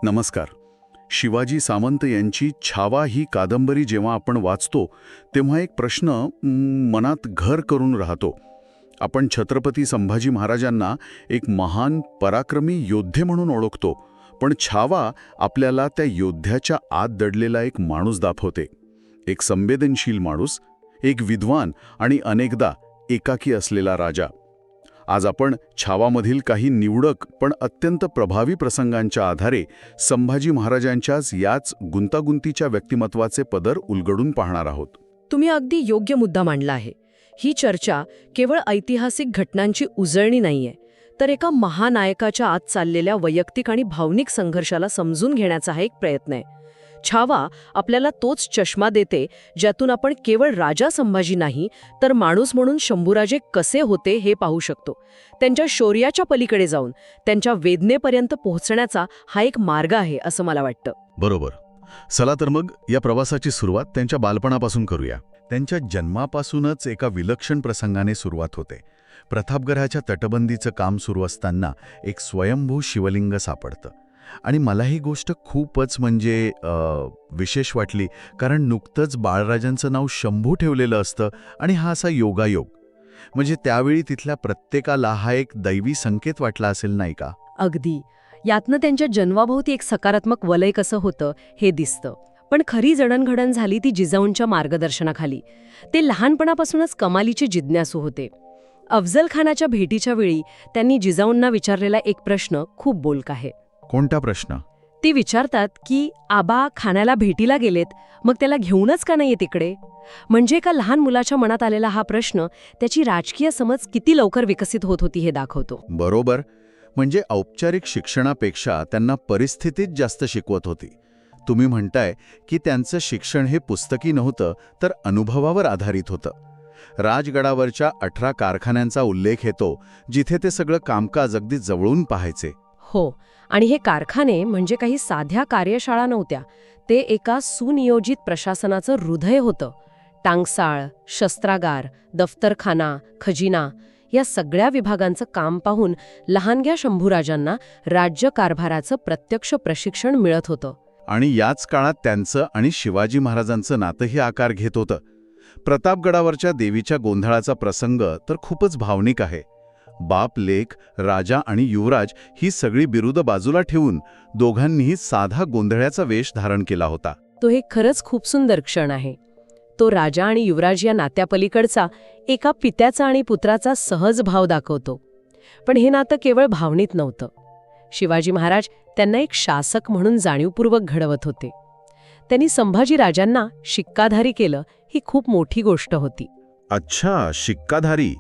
नमस्कार. शिवाजी सावंत यांची छावा ही कादंबरी जेव्हा आपण वाचतो तेव्हा एक प्रश्न मनात घर करून राहतो. आपण छत्रपती संभाजी महाराजांना एक महान पराक्रमी योद्धे म्हणून ओळखतो, पण छावा आपल्याला त्या योद्ध्याच्या आत दडलेला एक माणूस दाखवते. एक संवेदनशील माणूस, एक विद्वान आणि अनेकदा एकाकी असलेला राजा. आज आपण छावामधील काही निवडक पण अत्यंत प्रभावी प्रसंगांच्या आधारे संभाजी महाराजांच्याच याच गुंतागुंतीच्या व्यक्तिमत्वाचे पदर उलगडून पाहणार आहोत. तुम्ही अगदी योग्य मुद्दा मांडला आहे. ही चर्चा केवळ ऐतिहासिक घटनांची उजळणी नाहीये, तर एका महानायकाच्या आत चाललेल्या वैयक्तिक आणि भावनिक संघर्षाला समजून घेण्याचा हा एक प्रयत्न आहे. छावा आपल्याला तोच चष्मा देते ज्यातून आपण केवळ राजा संभाजी नाही तर माणूस म्हणून शंभूराजे कसे होते हे पाहू शकतो. त्यांच्या शौर्याच्या पलीकडे जाऊन त्यांच्या वेदनेपर्यंत पोहोचण्याचा हा एक मार्ग आहे असं मला वाटतं. बरोबर. चला तर मग या प्रवासाची सुरुवात त्यांच्या बालपणापासून करूया. त्यांच्या जन्मापासूनच एका विलक्षण प्रसंगाने सुरुवात होते. प्रतापगडाच्या तटबंदीचं काम सुरू असताना एक स्वयंभू शिवलिंग सापडतं. आणि मला ही गोष्ट खूपच विशेष वाटली, कारण नुकतंच बाळराजांचं नाव शंभू ठेवलेलं असतं आणि हा असा योगायोग. त्यावेळी तिथल्या प्रत्येकाला हा एक दैवी संकेत वाटला असेल, नाही का? अगदी. यातनं त्यांच्या जन्माभोवती एक सकारात्मक वलय कसं होतं हे दिसतं. पण खरी जडणघडण झाली ती जिजाऊंच्या मार्गदर्शनाखाली. ते लहानपणापासूनच कमालीचे जिज्ञासू होते. अफजल खानाच्या भेटीच्या वेळी त्यांनी जिजाऊंना विचारलेला एक प्रश्न खूप बोलका आहे. कोणता प्रश्न? ते विचारतात की आबा खानाला भेटीला गेलेत, मग त्याला घेऊनच का नाहीये तिकडे? एका लहान मुलाच्या मनात आलेला हा प्रश्न त्याची राजकीय समज किती लवकर विकसित होत होती हे दाखवतो. बरोबर. औपचारिक शिक्षणापेक्षा त्यांना परिस्थितीत जास्त शिकवत होती. तुम्ही म्हणताय की त्यांचं शिक्षण हे पुस्तकी नव्हतं, तर अनुभवावर आधारित होतं. राजगडावरच्या 18 कारखान्यांचा उल्लेख येतो, जिथे ते सगळं कामकाज अगदी जवळून पाहायचे. हो, आणि हे कारखाने काही साध्या कार्यशाळा नव्हत्या. ते एका सुनियोजित प्रशासनाचं हृदय होतं. टांगसाळ, शस्त्रागार, दफ्तरखाना, खजिना या सगळ्या विभागांचं काम पाहून लहानग्या शंभूराजांना राज्यकारभाराचं प्रत्यक्ष प्रशिक्षण मिळत होतं. आणि याच काळात त्यांचं आणि शिवाजी महाराजांचं नातंही आकार घेत होतं. प्रतापगडावरच्या देवीच्या गोंधळाचा प्रसंग तर खूपच भावनिक आहे. बाप, लेक, राजा आणि युवराज ही सगळी बिरुद बाजूला ठेवून दोघांनीही साधा गोंधळ्याचा वेश धारण केला होता. तो एक खरंच खूप सुंदर क्षण आहे. तो राजा आणि युवराज या नात्यापलीकडचा एका पित्याचा आणि पुत्राचा सहज भाव दाखवतो. पण हे नातं केवळ भावनिक नव्हतं. शिवाजी महाराज त्यांना एक शासक म्हणून जाणीवपूर्वक घडवत होते. त्यांनी संभाजी राजांना शिक्काधारी केलं, ही खूप मोठी गोष्ट होती. अच्छा, शिक्काधारी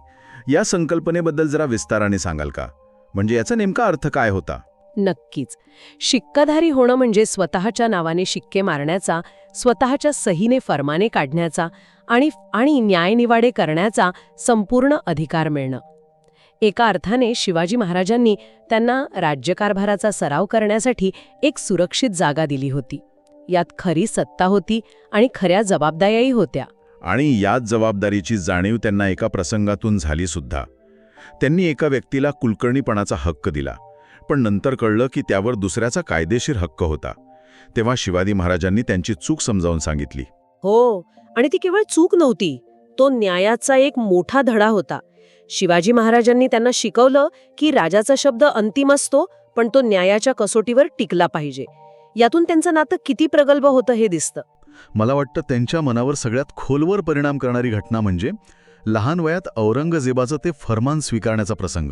या संकल्पनेबद्दल जरा विस्ताराने सांगाल का? याचा नेमका अर्थ काय होता? नक्कीच. शिक्काधारी होणं स्वतःच्या नावाने शिक्के मारण्याचा, स्वतःच्या सहीने फरमाने काढण्याचा आणि न्यायनिवाडे करण्याचा संपूर्ण अधिकार मिळणं. एका अर्थाने शिवाजी महाराजांनी त्यांना राज्यकारभाराचा सराव करण्यासाठी एक सुरक्षित जागा दिली होती. यात खरी सत्ता होती आणि खऱ्या जबाबदाऱ्याही होत्या. आणि याच जबाबदारीची जाणीव त्यांना एका प्रसंगातून झाली सुद्धा. त्यांनी एका व्यक्तीला कुलकर्णीपणाचा हक्क दिला, पण नंतर कळलं की त्यावर दुसऱ्याचा कायदेशीर हक्क होता. तेव्हा शिवाजी महाराजांनी त्यांची चूक समजावून सांगितली. हो, आणि ती केवळ चूक नव्हती, तो न्यायाचा एक मोठा धडा होता. शिवाजी महाराजांनी त्यांना शिकवलं की राजाचा शब्द अंतिम असतो, पण तो न्यायाच्या कसोटीवर टिकला पाहिजे. यातून त्यांचं नातं किती प्रगल्भ होतं हे दिसतं. मला वाटतं त्यांच्या मनावर सगळ्यात खोलवर परिणाम करणारी घटना लहान वयात औरंगजेबाचं ते फरमान स्वीकारण्याचा प्रसंग.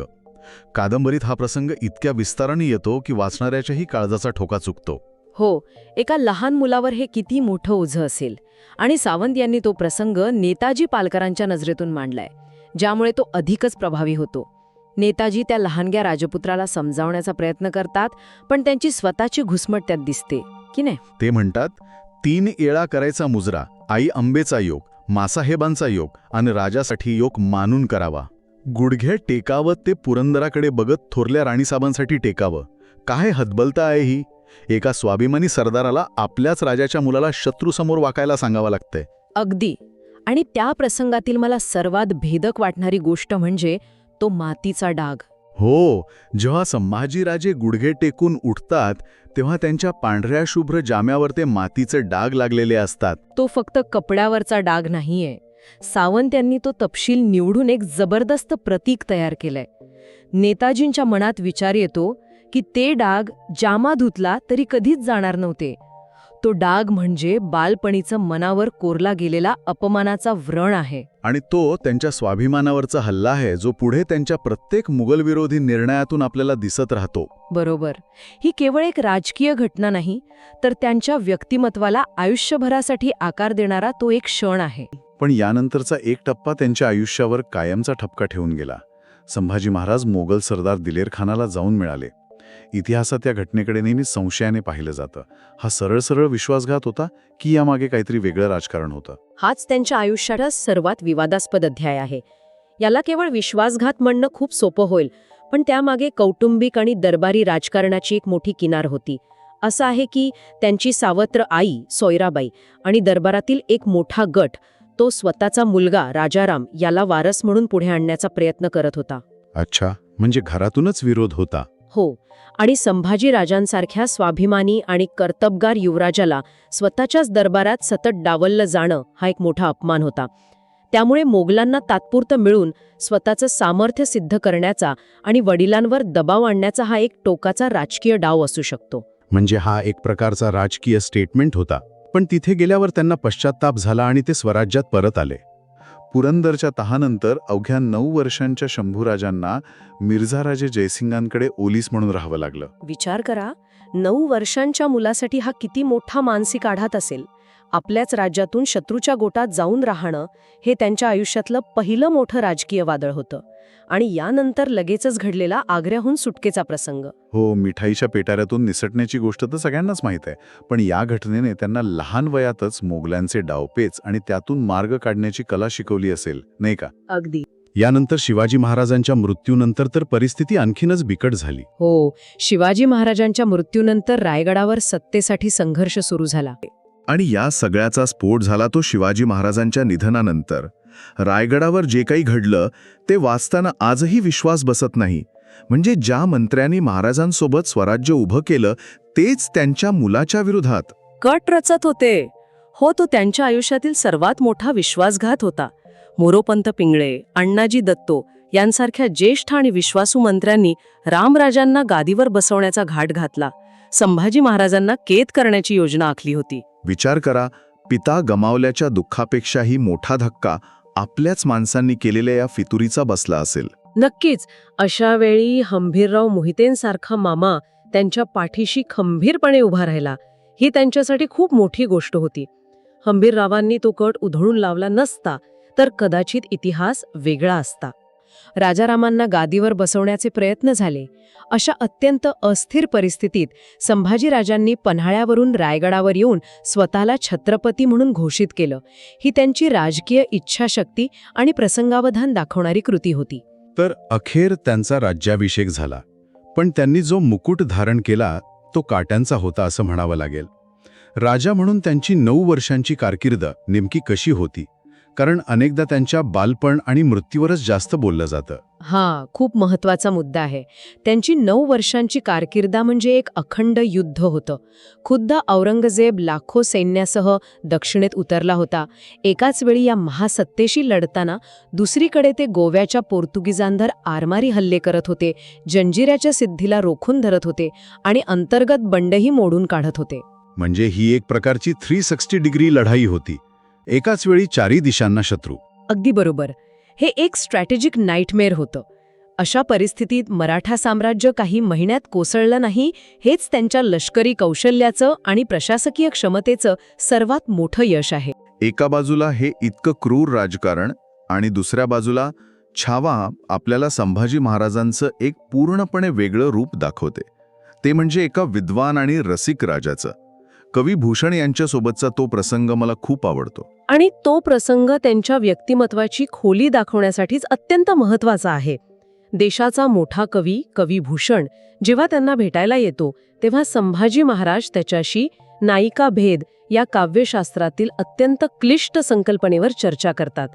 कादंबरीत हा प्रसंग इतक्या विस्ताराने येतो की वाचणाऱ्याच्याही काळजाचा ठोका चुकतो. हो, एका लहान मुलावर हे किती मोठं ओझं असेल. आणि सावंत यांनी तो प्रसंग नेताजी पालकरांच्या नजरेतून मांडलाय, ज्यामुळे तो अधिकच प्रभावी होतो. नेताजी त्या लहानग्या राजपुत्राला समजावण्याचा प्रयत्न करतात, पण त्यांची स्वतःची घुसमट त्यात दिसते की नाही? ते म्हणतात, 3 येळा करायचा मुजरा, आई अंबेचा योग, मासाहेबांचा योग आणि राजासाठी योग मानून करावा. गुडघे टेकावं ते पुरंदराकडे बघत थोरल्या राणीसाहेबांसाठी टेकावं. काय हतबलता आहे ही! एका स्वाभिमानी सरदाराला आपल्याच राजाच्या मुलाला शत्रूसमोर वाकायला सांगावं लागतंय. अगदी. आणि त्या प्रसंगातील मला सर्वात भेदक वाटणारी गोष्ट तो मातीचा डाग. हो, जेव्हा संभाजीराजे गुडघे टेकून उठतात तेव्हा त्यांच्या पांढऱ्या शुभ्र जाम्यावर ते मातीचे डाग लागलेले असतात. तो फक्त कपड्यावरचा डाग नाहीये. सावंत यांनी तो तपशील निवडून एक जबरदस्त प्रतीक तयार केलंय. नेताजींच्या मनात विचार येतो की ते डाग जामा धुतला तरी कधीच जाणार नव्हते. तो डाग म्हणजे बालपणीचं मनावर कोरला गेलेला अपमानाचा व्रण आहे. आणि तो त्यांच्या स्वाभिमानावरचा हल्ला आहे जो पुढे त्यांच्या प्रत्येक मुघलविरोधी निर्णयातून आपल्याला दिसत राहतो. बरोबर. ही केवळ एक राजकीय घटना नाही, तर त्यांच्या व्यक्तिमत्वाला आयुष्यभरासाठी आकार देणारा तो एक क्षण आहे. पण यानंतरचा एक टप्पा त्यांच्या आयुष्यावर कायमचा ठपका ठेवून गेला. संभाजी महाराज मोगल सरदार दिलेर खानाला जाऊन मिळाले. इतिहासात या घटनेकडे नेहमी संशयाने पाहिलं जातं. हा सरळ सरळ विश्वासघात होता की यामागे काहीतरी वेगळं राजकारण होतं? हाच त्यांच्या आयुष्याचा सर्वात विवादास्पद अध्याय आहे. याला केवळ विश्वासघात म्हणणं खूप सोपं होईल, पण त्यामागे कौटुंबिक आणि दरबारी राजकारणाची एक मोठी किनार होती. असं आहे की त्यांची सावत्र आई सोयराबाई आणि दरबारातील एक मोठा गट तो स्वतःचा मुलगा राजाराम याला वारस म्हणून पुढे आणण्याचा प्रयत्न करत होता. अच्छा, म्हणजे घरातूनच विरोध होता. हो, आणि संभाजी राजांसारख्या स्वाभिमानी आणि कर्तबगार युवराजाला स्वतःच्याच दरबारात सतत डावललं जाणं हा एक मोठा अपमान होता. त्यामुळे मोगलांना तात्पुरतं मिळून स्वतःचं सामर्थ्य सिद्ध करण्याचा आणि वडिलांवर दबाव आणण्याचा हा एक टोकाचा राजकीय डाव असू शकतो. म्हणजे हा एक प्रकारचा राजकीय स्टेटमेंट होता. पण तिथे गेल्यावर त्यांना पश्चात्ताप झाला आणि ते स्वराज्यात परत आले. पुरंदरच्या तहानंतर अवघ्या 9 वर्षांच्या शंभूराजांना मिर्झाराजे जयसिंगांकडे ओलीस म्हणून राहावं लागलं. विचार करा, 9 वर्षांच्या मुलासाठी हा किती मोठा मानसिक आघात असेल. आपल्याच राज्यातून शत्रूच्या गोटात जाऊन राहणं हे त्यांच्या आयुष्यातलं पहिलं मोठं राजकीय वादळ होतं. आणि यानंतर लगेचच घडलेला आग्र्याहून सुटकेचा प्रसंग. हो, मिठाईच्या पेटाऱ्यातून निसटण्याची गोष्ट तर सगळ्यांनाच माहीत आहे. पण या घटनेने त्यांना लहान वयातच मोगलांचे डावपेच आणि त्यातून मार्ग काढण्याची कला शिकवली असेल, नाही का? अगदी. यानंतर शिवाजी महाराजांच्या मृत्यूनंतर तर परिस्थिती आणखीनच बिकट झाली. हो, शिवाजी महाराजांच्या मृत्यूनंतर रायगडावर सत्तेसाठी संघर्ष सुरू झाला. आणि या सगळ्याचा स्फोट झाला तो शिवाजी महाराजांच्या निधनानंतर. रायगडावर जे काही घडलं ते वाचताना आजही विश्वास बसत नाही. म्हणजे ज्या मंत्र्यांनी महाराजांसोबत स्वराज्य उभं केलं तेच त्यांच्या मुलाच्या विरोधात कट रचत होते. हो, तो त्यांच्या आयुष्यातील सर्वात मोठा विश्वासघात होता. मोरोपंत पिंगळे, अण्णाजी दत्तो यांसारख्या ज्येष्ठ आणि विश्वासू मंत्र्यांनी रामराजांना गादीवर बसवण्याचा घाट घातला. संभाजी महाराजांना कैद करण्याची योजना आखली होती. विचार करा, पिता गमावल्याच्या दुःखापेक्षाही मोठा धक्का आपल्याच माणसांनी केलेल्या या फितुरीचा बसला असेल. नक्कीच. अशा वेळी हंबीरराव मोहितेंसारखा मामा त्यांच्या पाठीशी खंबीरपणे उभा राहिला. ही त्यांच्यासाठी खूप मोठी गोष्ट होती. हंबीररावांनी तो कट उधळून लावला नसता तर कदाचित इतिहास वेगळा असता. राजारामांना गादीवर बसवण्याचे प्रयत्न झाले. अशा अत्यंत अस्थिर परिस्थितीत संभाजीराजांनी पन्हाळ्यावरून रायगडावर येऊन स्वतःला छत्रपती म्हणून घोषित केलं. ही त्यांची राजकीय इच्छाशक्ती आणि प्रसंगावधान दाखवणारी कृती होती. तर अखेर त्यांचा राज्याभिषेक झाला. पण त्यांनी जो मुकुट धारण केला तो काट्यांचा होता असं म्हणावं लागेल. राजा म्हणून त्यांची 9 वर्षांची कारकीर्द नेमकी कशी होती? कारण अनेकदा त्यांच्या बालपण आणि मृत्यूवरच जास्त बोललं जातं. हा खूप महत्वाचा मुद्दा आहे. त्यांची 9 वर्षांची कारकीर्द म्हणजे एक अखंड युद्ध होतं. खुद्द औरंगजेब लाखो सैन्यासह दक्षिणेत उतरला होता. एकाच वेळी या महासत्तेशी लढताना दुसरीकडे ते गोव्याच्या पोर्तुगीजांवर आरमारी हल्ले करत होते, जंजिऱ्याच्या सिद्धीला रोखून धरत होते आणि अंतर्गत बंडही मोडून काढत होते. म्हणजे ही एक प्रकारची 360 डिग्री लढाई होती. एकाच वेळी 4ही दिशांना शत्रू. अगदी बरोबर. हे एक स्ट्रॅटेजिक नाईटमेअर होतं. अशा परिस्थितीत मराठा साम्राज्य काही महिन्यात कोसळलं नाही, हेच त्यांच्या लष्करी कौशल्याचं आणि प्रशासकीय क्षमतेचं सर्वात मोठं यश आहे. एका बाजूला हे इतकं क्रूर राजकारण आणि दुसऱ्या बाजूला छावा आपल्याला संभाजी महाराजांचं एक पूर्णपणे वेगळं रूप दाखवते. ते म्हणजे एका विद्वान आणि रसिक राजाचं. कवी भूषण यांच्यासोबतचा तो प्रसंग मला खूप आवडतो. आणि तो प्रसंग त्यांच्या व्यक्तिमत्वाची खोली दाखवण्यासाठीच अत्यंत महत्वाचा आहे. देशाचा मोठा कवी कवी भूषण जेव्हा त्यांना भेटायला येतो तेव्हा संभाजी महाराज त्याच्याशी नायिका भेद या काव्यशास्त्रातील अत्यंत क्लिष्ट संकल्पनेवर चर्चा करतात.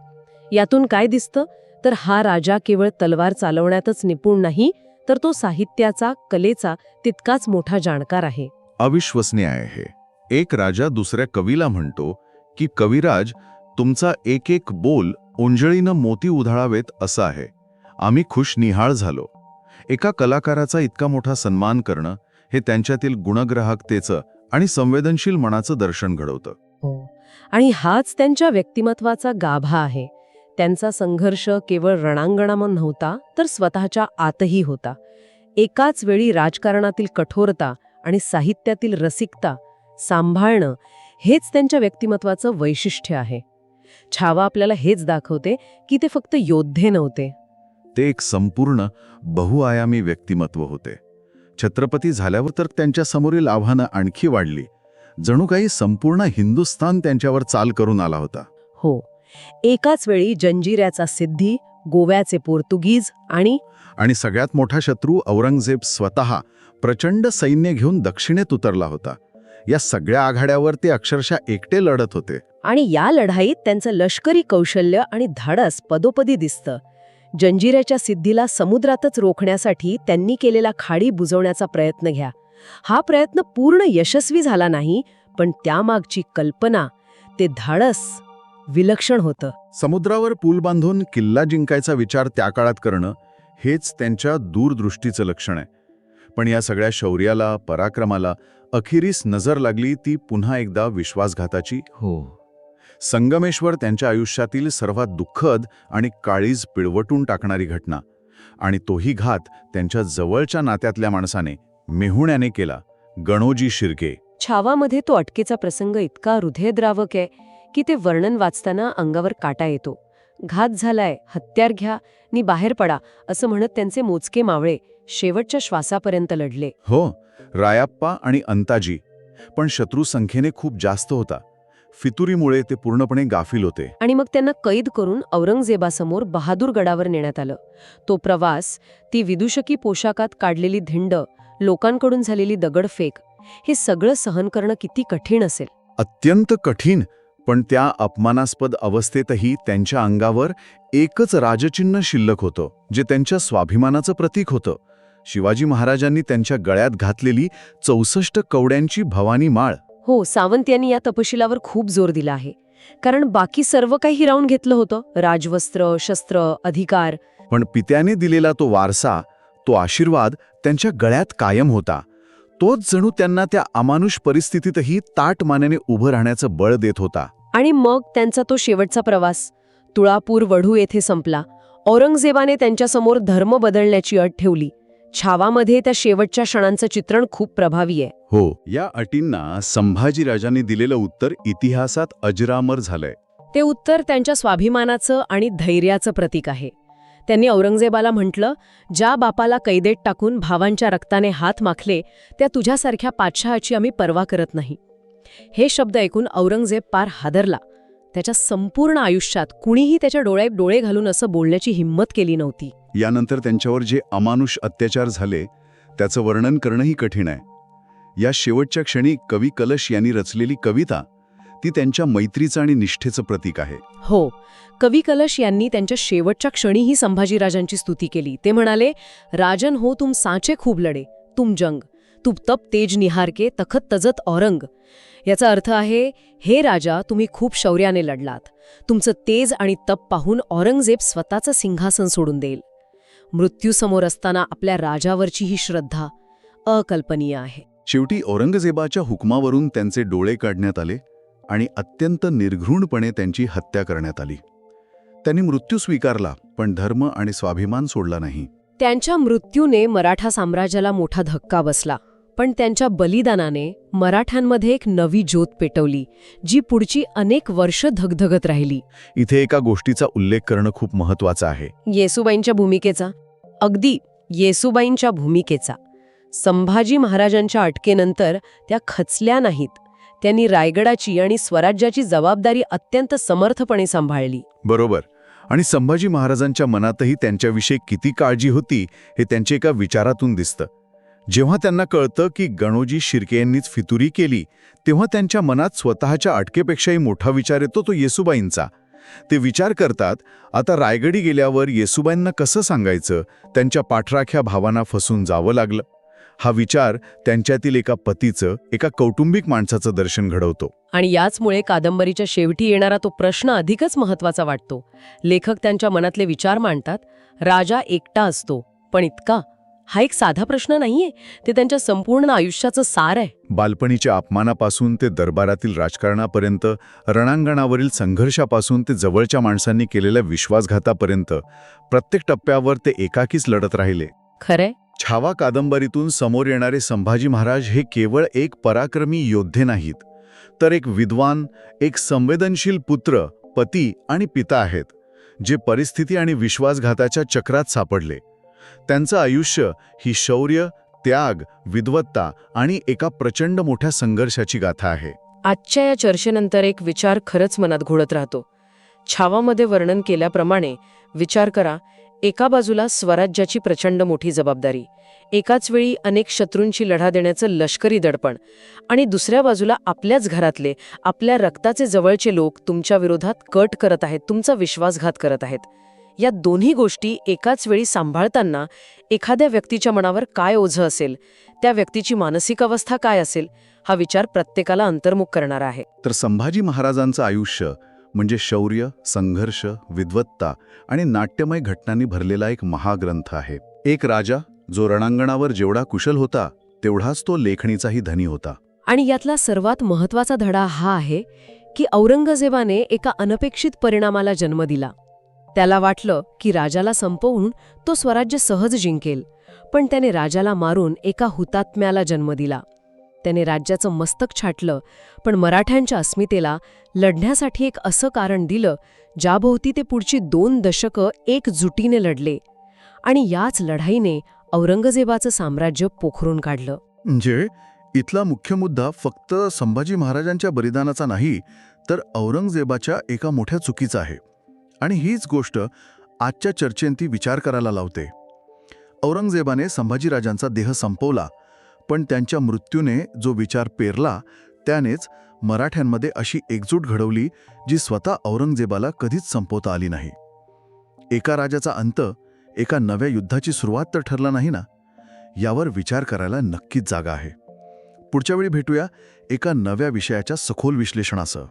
यातून काय दिसतं तर हा राजा केवळ तलवार चालवण्यातच निपुण नाही, तर तो साहित्याचा, कलेचा तितकाच मोठा जाणकार आहे. अविश्वसनीय आहे हे. एक राजा दुसऱ्या कवीला म्हणतो की कविराज, तुमचा एक एक बोल ओंजळीनं मोती उधळावेत असं आहे. आम्ही खुश निहाळ झालो. एका कलाकाराचा इतका मोठा सन्मान करणं हे त्यांच्यातील गुणग्राहकतेचं आणि संवेदनशील मनाचं दर्शन घडवतं. हो, आणि हाच त्यांच्या व्यक्तिमत्वाचा गाभा आहे. त्यांचा संघर्ष केवळ रणांगणामध्ये नव्हता, तर स्वतःच्या आतही होता. एकाच वेळी राजकारणातील कठोरता आणि साहित्यातील रसिकता सांभाळणं हेच त्यांच्या व्यक्तिमत्वाचं वैशिष्ट्य आहे. छावा आपल्याला हेच दाखवते की ते फक्त योद्धे नव्हते. ते एक संपूर्ण बहुआयामी व्यक्तिमत्व होते. छत्रपती झाल्यावर तर त्यांच्या समोरील आव्हानं आणखी वाढली. जणू काही संपूर्ण हिंदुस्थान त्यांच्यावर चाल करून आला होता. हो, एकाच वेळी जंजिऱ्याचा सिद्धी, गोव्याचे पोर्तुगीज आणि सगळ्यात मोठा शत्रू औरंगजेब स्वतः प्रचंड सैन्य घेऊन दक्षिणेत उतरला होता. या सगळ्या आघाड्यावर ते अक्षरशः एकटे लढत होते. आणि या लढाईत त्यांचं लष्करी कौशल्य आणि धाडस पदोपदी दिसतं. जंजिऱ्याच्या सिद्धीला समुद्रातच रोखण्यासाठी त्यांनी केलेला खाडी बुजवण्याचा प्रयत्न घ्या. हा प्रयत्न पूर्ण यशस्वी झाला नाही, पण त्यामागची कल्पना, ते धाडस विलक्षण होतं. समुद्रावर पूल बांधून किल्ला जिंकायचा विचार त्या काळात करणं हेच त्यांच्या दूरदृष्टीचं लक्षण आहे. पण या सगळ्या शौर्याला, पराक्रमाला अखेरीस नजर लागली ती पुन्हा एकदा विश्वासघाताची. संगमेश्वर त्यांच्या आयुष्यातील सर्वात दुःखद आणि काळीज पिळवटून टाकणारी घटना. आणि तोही घात त्यांच्या जवळच्या नात्यातल्या माणसाने, मेहुण्याने केला, गणोजी शिर्के. छावामध्ये तो अटकेचा प्रसंग इतका हृदयद्रावक आहे की ते वर्णन वाचताना अंगावर काटा येतो. घात झालाय, हत्यार घ्या नि बाहेर पडा असं म्हणत त्यांचे मोजके मावळे शेवटच्या श्वासापर्यंत लढले. हो, रायाप्पा आणि अंताजी. पण शत्रू संख्येने खूप जास्त होता. फितुरीमुळे ते पूर्णपणे गाफील होते. आणि मग त्यांना कैद करून औरंगजेबासमोर बहादूरगडावर नेण्यात आलं. तो प्रवास, ती विदूषकी पोशाखात काढलेली धिंड, लोकांकडून झालेली दगडफेक, हे सगळं सहन करणं किती कठीण असेल. अत्यंत कठीण. पण त्या अपमानास्पद अवस्थेतही त्यांच्या अंगावर एकच राजचिन्ह शिल्लक होतं, जे त्यांच्या स्वाभिमानाचं प्रतीक होतं. शिवाजी महाराजांनी त्यांच्या गळ्यात घातलेली 64 कवड्यांची भवानी माळ. हो, सावंत यांनी या तपशिलावर खूप जोर दिला आहे. कारण बाकी सर्व काही हिरावून घेतलं होतं, राजवस्त्र, शस्त्र, अधिकार. पण पित्याने दिलेला तो वारसा, तो आशीर्वाद त्यांच्या गळ्यात कायम होता. तोच जणू त्यांना त्या अमानुष परिस्थितीतही ताठ मानेने उभं राहण्याचं बळ देत होता. आणि मग त्यांचा तो शेवटचा प्रवास तुळापूर वढू येथे संपला. औरंगजेबाने त्यांच्यासमोर धर्म बदलण्याची अट ठेवली. छावामध्ये त्या शेवटच्या क्षणांचं चित्रण खूप प्रभावी आहे. हो, या अटींना संभाजीराजांनी दिलेलं उत्तर इतिहासात अजरामर झालंय. ते उत्तर त्यांच्या स्वाभिमानाचं आणि धैर्याचं प्रतीक आहे. त्यांनी औरंगजेबाला म्हटलं, ज्या बापाला कैदेत टाकून भावांच्या रक्ताने हात माखले, त्या तुझ्यासारख्या पातशहाची आम्ही पर्वा करत नाही. हे शब्द ऐकून औरंगजेब पार हादरला. त्याच्या संपूर्ण आयुष्यात कुणीही त्याच्या डोळ्यात डोळे घालून असं बोलण्याची हिंमत केली नव्हती. यानंतर त्यांच्यावर जे अमानुष अत्याचार झाले त्याचं वर्णन करणंही कठीण आहे. या शेवटच्या क्षणी कवी कलश यांनी रचलेली कविता, ती त्यांच्या मैत्रीचं आणि निष्ठेचं प्रतीक आहे. हो, कवी कलश यांनी त्यांच्या शेवटच्या क्षणीही संभाजीराजांची स्तुती केली. ते म्हणाले, राजन हो तुम सांचे खूप लढे, तुम जंग, तू तप तेज निहार के तखत तजत औरंग. याचा अर्थ आहे, हे राजा, तुम्ही खूप शौर्याने लढलात. तुमचं तेज आणि तप पाहून औरंगजेब स्वतःचं सिंहासन सोडून देईल. मृत्यूसमोर असताना आपल्या राजावरची ही श्रद्धा अकल्पनीय आहे. शेवटी औरंगजेबाच्या हुकमावरून त्यांचे डोळे काढण्यात आले आणि अत्यंत निर्घृणपणे त्यांची हत्या करण्यात आली. त्यांनी मृत्यू स्वीकारला, पण धर्म आणि स्वाभिमान सोडला नाही. त्यांच्या मृत्यूने मराठा साम्राज्याला मोठा धक्का बसला, पण त्यांच्या बलिदानाने मराठ्यांमध्ये एक नवी ज्योत पेटवली, जी पुढची अनेक वर्ष धगधगत राहिली. इथे एका गोष्टीचा उल्लेख करणं खूप महत्वाचं आहे. येसूबाईंच्या भूमिकेचा. अगदी येसूबाईंच्या भूमिकेचा. संभाजी महाराजांच्या अटकेनंतर त्या खचल्या नाहीत. त्यांनी रायगडाची आणि स्वराज्याची जबाबदारी अत्यंत समर्थपणे सांभाळली. बरोबर. आणि संभाजी महाराजांच्या मनातही त्यांच्याविषयी किती काळजी होती हे त्यांच्या एका विचारातून दिसतं. जेव्हा त्यांना कळतं की गणोजी शिर्के यांनीच फितुरी केली, तेव्हा त्यांच्या मनात स्वतःच्या अटकेपेक्षाही मोठा विचार येतो, तो येसूबाईंचा. ते विचार करतात, आता रायगडी गेल्यावर येसूबाईंना कसं सांगायचं, त्यांच्या पाठराख्या भावांना फसून जावं लागलं. हा विचार त्यांच्यातील एका पतीचं, एका कौटुंबिक माणसाचं दर्शन घडवतो. आणि याचमुळे कादंबरीच्या शेवटी येणारा तो प्रश्न अधिकच महत्वाचा वाटतो. लेखक त्यांच्या मनातले विचार मांडतात. राजा एकटा असतो, पण इतका? हा एक साधा प्रश्न नाहीये, ते त्यांच्या संपूर्ण आयुष्याचं सार आहे. बालपणीच्या अपमानापासून ते दरबारातील राजकारणापर्यंत, रणांगणावरील संघर्षापासून ते जवळच्या माणसांनी केलेल्या विश्वासघातापर्यंत, प्रत्येक टप्प्यावर ते एकाकीच लढत राहिले. खरंय. छावा कादंबरीतून समोर येणारे संभाजी महाराज हे केवळ एक पराक्रमी योद्धे नाहीत, तर एक विद्वान, एक संवेदनशील पुत्र, पती आणि पिता आहेत, जे परिस्थिती आणि विश्वासघाताच्या चक्रात सापडले. त्यांचं आयुष्य ही शौर्य, त्याग, विद्वत्ता आणि एका प्रचंड मोठ्या संघर्षाची गाथा आहे. आजच्या या चर्चेनंतर एक विचार खरंच मनात घोळत राहतो. छावामध्ये वर्णन केल्याप्रमाणे विचार करा, एका बाजूला स्वराज्याची प्रचंड मोठी जबाबदारी, एकाच वेळी अनेक शत्रूंची लढा देण्याचं लष्करी दडपण, आणि दुसऱ्या बाजूला आपल्याच घरातले, आपल्या रक्ताचे जवळचे लोक तुमच्या विरोधात कट करत आहेत, तुमचा विश्वासघात करत आहेत. या दोन्ही गोष्टी एकाच वेळी सांभाळताना एखाद्या व्यक्तीच्या मनावर काय ओझं असेल, त्या व्यक्तीची मानसिक अवस्था काय असेल, हा विचार प्रत्येकाला अंतर्मुख करणारा आहे. तर संभाजी महाराजांचं आयुष्य म्हणजे शौर्य, संघर्ष, विद्वत्ता आणि नाट्यमय घटनांनी भरलेला एक महाग्रंथ आहे. एक राजा जो रणांगणावर जेवढा कुशल होता, तेवढाच तो लेखणीचाही धनी होता. आणि यातला सर्वात महत्वाचा धडा हा आहे की औरंगजेबाने एका अनपेक्षित परिणामाला जन्म दिला. त्याला वाटलं की राजाला संपवून तो स्वराज्य सहज जिंकेल, पण त्याने राजाला मारून एका हुतात्म्याला जन्म दिला. त्याने राज्याचं मस्तक छाटलं, पण मराठ्यांच्या अस्मितेला लढण्यासाठी एक असं कारण दिलं, ज्याभोवती ते पुढची 2 दशकं एकजुटीने लढले. आणि याच लढाईने औरंगजेबाचं साम्राज्य पोखरून काढलं. म्हणजे इथला मुख्य मुद्दा फक्त संभाजी महाराजांच्या बलिदानाचा नाही, तर औरंगजेबाच्या एका मोठ्या चुकीचा आहे. आणि हीच गोष्ट आजच्या चर्चेंती विचार करायला लावते. औरंगजेबाने संभाजीराजांचा देह संपवला, पण त्यांच्या मृत्यूने जो विचार पेरला, त्यानेच मराठ्यांमध्ये अशी एकजूट घडवली जी स्वतः औरंगजेबाला कधीच संपवता आली नाही. एका राजाचा अंत एका नव्या युद्धाची सुरुवात तर ठरला नाही ना. यावर विचार करायला नक्कीच जागा आहे. पुढच्या वेळी भेटूया एका नव्या विषयाच्या सखोल विश्लेषणासह.